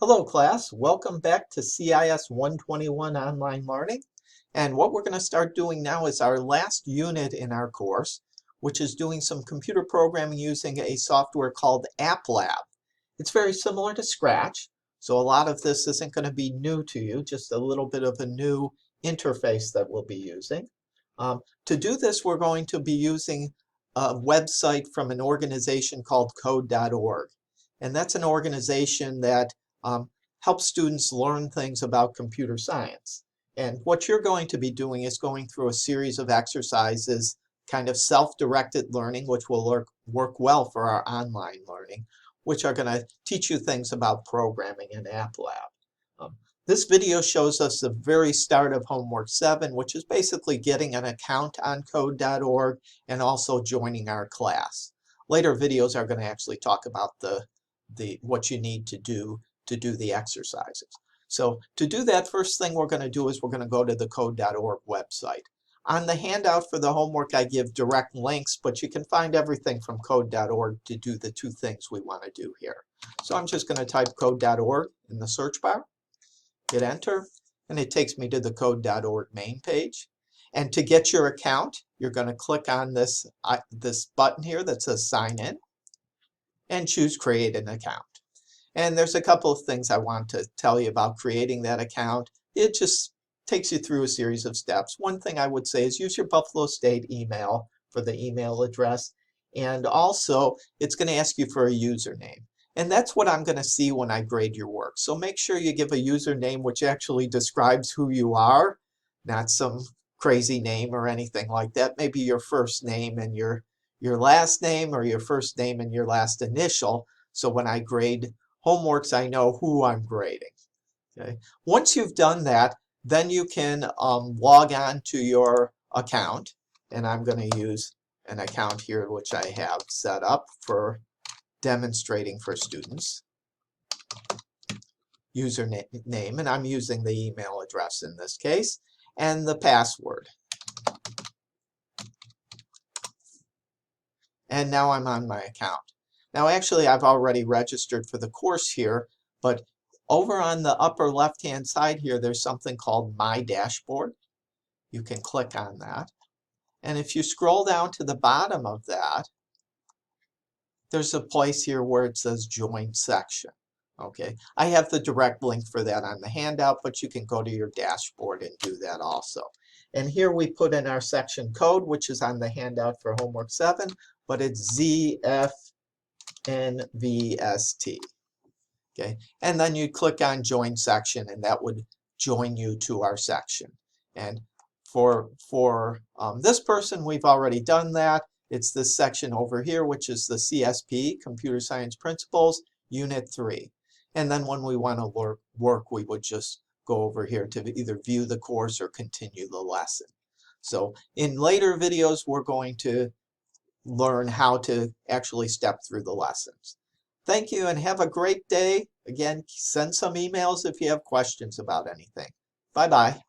Hello class, welcome back to CIS 121 Online Learning. And what we're going to start doing now is our last unit in our course, which is doing some computer programming using a software called App Lab. It's very similar to Scratch, so a lot of this isn't going to be new to you, just a little bit of a new interface that we'll be using. To do this, we're going to be using a website from an organization called code.org. And that's an organization that help students learn things about computer science. And what you're going to be doing is going through a series of exercises, kind of self-directed learning, which will work well for our online learning, which are going to teach you things about programming in App Lab. This video shows us the very start of homework 7, which is basically getting an account on code.org and also joining our class. Later videos are going to actually talk about what you need to do the exercises. So to do that, first thing we're going to do is we're going to go to the code.org website. On the handout for the homework, I give direct links, but you can find everything from code.org to do the two things we want to do here. So I'm just going to type code.org in the search bar, hit enter, and it takes me to the code.org main page. And to get your account, you're going to click on this button here that says sign in and choose create an account. And there's a couple of things I want to tell you about creating that account. It just takes you through a series of steps. One thing I would say is use your Buffalo State email for the email address. And also, it's going to ask you for a username. And that's what I'm going to see when I grade your work. So make sure you give a username which actually describes who you are, not some crazy name or anything like that. Maybe your first name and your last name, or your first name and your last initial. So when I grade homeworks, I know who I'm grading. Okay. Once you've done that, then you can log on to your account. And I'm going to use an account here which I have set up for demonstrating for students. Username, and I'm using the email address in this case, and the password. And now I'm on my account. Now actually I've already registered for the course here, but over on the upper left hand side here there's something called My Dashboard. You can click on that. And if you scroll down to the bottom of that, there's a place here where it says Join Section. Okay, I have the direct link for that on the handout, but you can go to your dashboard and do that also. And here we put in our section code, which is on the handout for homework 7, but it's ZFNVST. Okay, and then you click on Join Section, and that would join you to our section. And for this person, we've already done that. It's this section over here, which is the CSP, Computer Science Principles, Unit 3. And then when we want to work, we would just go over here to either view the course or continue the lesson. So in later videos, we're going to learn how to actually step through the lessons. Thank you and have a great day. Again, send some emails if you have questions about anything. Bye-bye.